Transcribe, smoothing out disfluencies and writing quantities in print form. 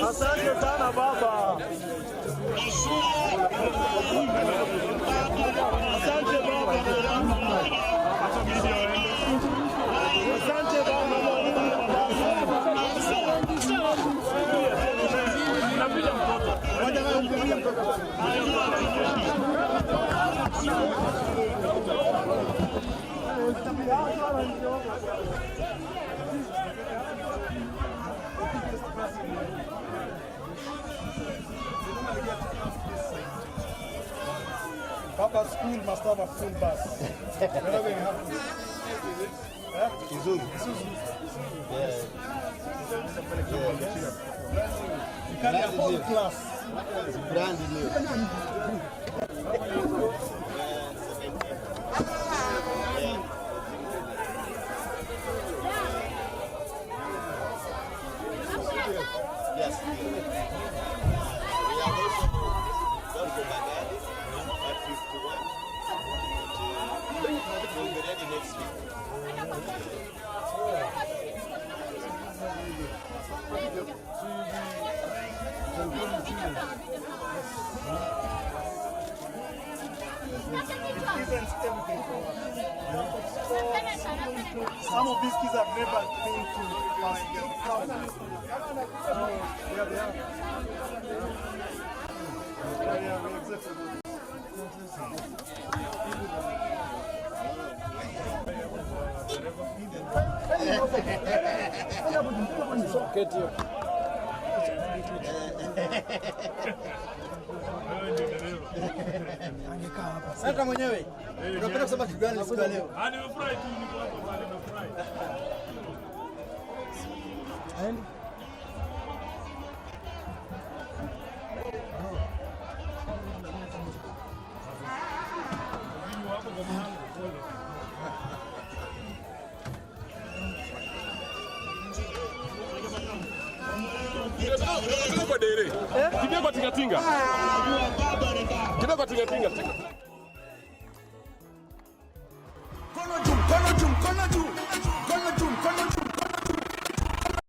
Asante sana baba. Asante baba. Asante baba. Napiga mtoto. Papa school must have a full bus. Whenever you have Isuzu. Yeah. You carry a whole class. Brand new. Yes. We are also Baghdadi at 51. We'll be ready next week. Some of these kids have never been to Sasa mwenyewe unapenda kusema kitu gani siku ya leo? Nimefurahi tu, niko hapo pale, nimefurahi. Kidogo kwa tingatinga. Kidogo kwa tingatinga.